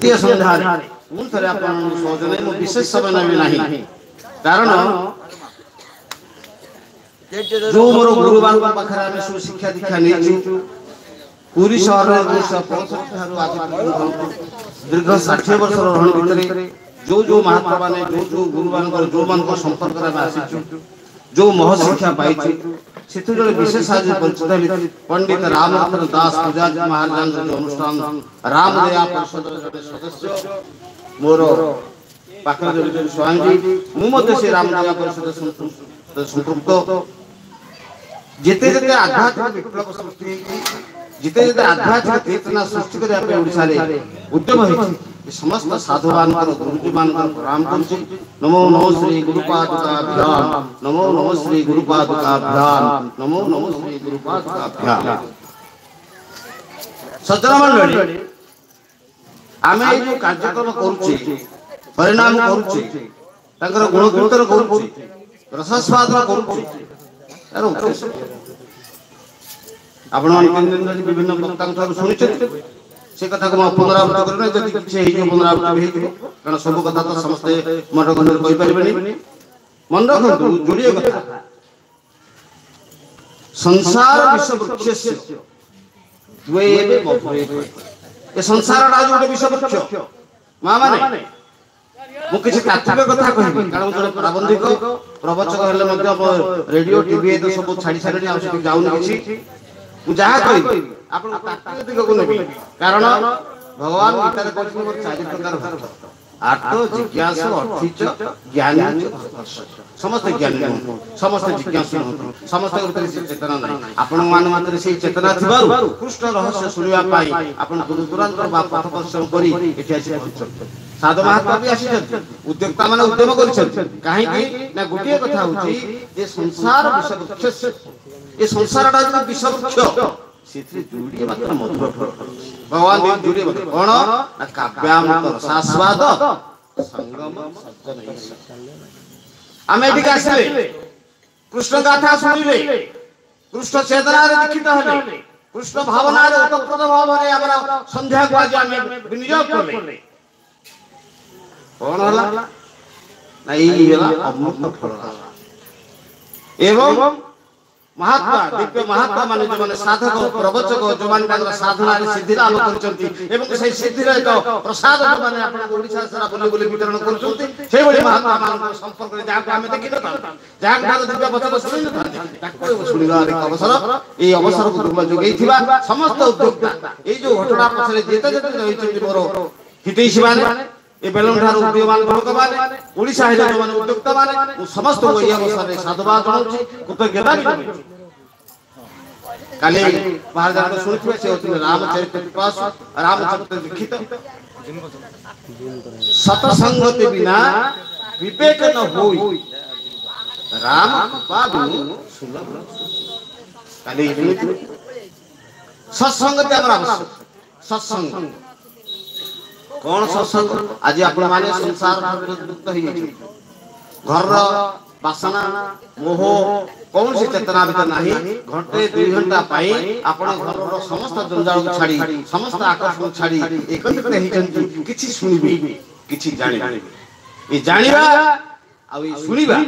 द्वितीय संध्यारे पुणी थे आप सहजने मु विशेष समय नेबी नहीं कारण जो मोर गुरुबार पाखे आम सब शिक्षा दीक्षा नहीं पूरी सहर दीर्घ 60 वर्ष रही भितर जो जो महात्मा माने जो गुरु मान जो मान संपर्क में आसी जो महशिक्षा पाई से विशेष आज परिचित पंडित रामरतन दास पूजाजी महाराज जो अनुष्ठान रामदया परिषद सदस्य मोर पाखे स्वामी मुझे से रामदया परिषद संपृक्त जिते जिते आध्यात्मिक विप्लव सृष्टि जिते जिते आध्यात्मिक चेतना सृष्टि करने उद्यम होती समस्त साधुवान गुरुजी मान प्रणाम कर नमो नमो श्री गुरुपादुकाभ्याम नमो नमो श्री गुरुपादुकाभ्याम नमो नमो श्री गुरुपादुकाभ्याम सज्जन मंडली आमे जो कार्यक्रम करूचे परिणाम करूचे तांकर गुणकीर्तन करूचे रसस्वादन करूचे यार उद्देश्य आपण मान विभिन्न वक्ता शुणी से कथा को पुनरावृत्ति करना जदि किछि हे पुनरावृत्ति हे कारण सब कथा तो समस्त मठ गंधर कहि परिबेनी मन रखंतु जोड़िए कथा संसार विश्व वृक्षस्य द्वये मधुरे ए संसार राज गोटे विश्व वृक्ष मा माने मु किछि तात्विक कथा कहि कारण जने प्राबंधिक प्रवचक हेले मध्ये रेडियो टीवी तो सब छाडी छाडी आ से जाउन किछि जहाँ कह आप दिग को नेबी कारण भगवान गीता कहते चार प्रकार भक्त आर्थ जिज्ञासु अर्थिच ज्ञानी समस्त ज्ञानी समस्त जिज्ञासु समस्त चेतना ना आपण मान से चेतना थिबारु कृष्ण रहस्य सुनिया पाई आपण दूर दूरांत पथ परिश्रम करी एठी आसी साधु महात्मा भी आसी उद्योक्ता माने उद्यम करिछन काहे कि ना गोटे कथा होची जे संसार विषय वृक्ष ये संसार टा विषय वृक्ष सेथि जुड़िए मात्र मधुर फल भगवान देव जुड़िए कोन ना काव्याम रसास्वाद संगम सज्जन आमे एठी आसीले कृष्ण गाथा सुनिले कृष्ण चेतना रे दीक्षित हले कृष्ण भावना रे उत्पन्न भाव रे हमरा संध्या को आज आमे विनियोग करले कोन हला ना ई हला अमृत फल एवं महात्मा दिव्य महात्मा माने जो माने साधक प्रवचक जो माने तांकर साधना रे सिद्धि लाभ करचंती एवं से सिद्धि रे एक प्रसाद जो माने आपण ओडिसा सारा बोली बोली वितरण करचंती से बड़ी महात्मा मान संपर्क रे जाके हमें देखि न जाके तार दिव्य वचन सुनि न ताको सुनिगा रे अवसर ए अवसर को दुर्मा जोगई थिबा समस्त उद्योक्ता ए जो घटना पछरे जेते जेते रहिचंती मोर हितैषी माने ए बेलन ठार उद्योगमान लोक माने ओडिसा हेले जो माने उद्योक्ता माने समस्त ओई अवसर रे साधुवाद जणाउछि कृतज्ञता भी काले बाहर जाकर सुनिथिबे से होती रामचरित्र विपास रामचरित्र लिखित सतसंगति बिना विवेक न होई राम कृपा बिनु सुलभ काले सत्संगति हमरा आवश्यक सत्संग कौन सत्संग आज आपण माने संसार मुक्त होई घर वासना मोह कौन सी चेतना भीतर नाही घंटे 2 घंटा पाई आपण घर रो समस्त जंजाल को छाड़ी समस्त आकर्षण छाड़ी एकत्रित हेचंती किछि सुनिबे किछि जानिबे ए जानिबा आ ए सुनिबा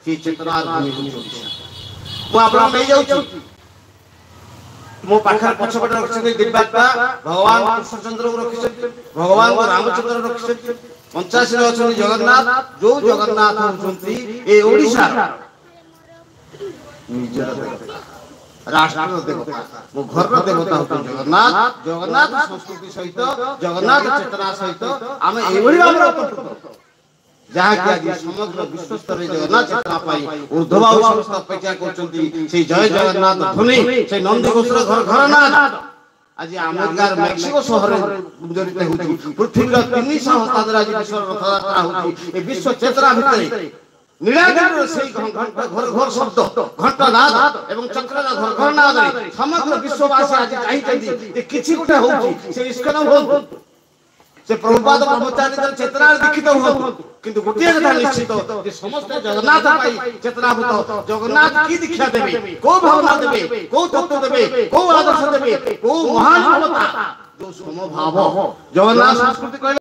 से चेतना भूमि मु आपण नै जाउछु मो पाखर पछपट रखछथि दिव्यात्मा भगवान कृष्णचंद्र को रखछथि भगवान रामचंद्र रखछथि 85 अछन जगन्नाथ जो जगन्नाथ होछंती ए ओडिसा निजर राष्ट्र देवता मो घर देवता होते जगन्नाथ जगन्नाथ संस्कृति सहित जगन्नाथ चेतना सहित आम एभली भाव जहाँ कि आज समग्र विश्व स्तर जगन्नाथ चेतना पाई ऊर्ध्वभाव समस्त अपेक्षा करछंती से जय जगन्नाथ ध्वनि से नंदीघोषर घर घर नाथ आज अमेरिकार मेक्सिको शहर मुद्रित होती पृथ्वीर 300 स्थान आज विश्व रथयात्रा होती ए विश्व चेतना भितर निराकार से घर घर शब्द घंटा नाद एवं चक्र घर घर नाद समग्र विश्ववासी आज चाहिए जे किछि गोटे होउची से इस्कन हो से प्रभुपाद ब्रह्मचारी चेतना दीक्षित हो किंतु गोटे कथा निश्चित जे समस्त जगन्नाथ पाई चेतनाभूत जगन्नाथ की दीक्षा देबे को भावना देबे को तत्व देबे को आदर्श देबे को महान ममता जो समभाव जगन्नाथ संस्कृति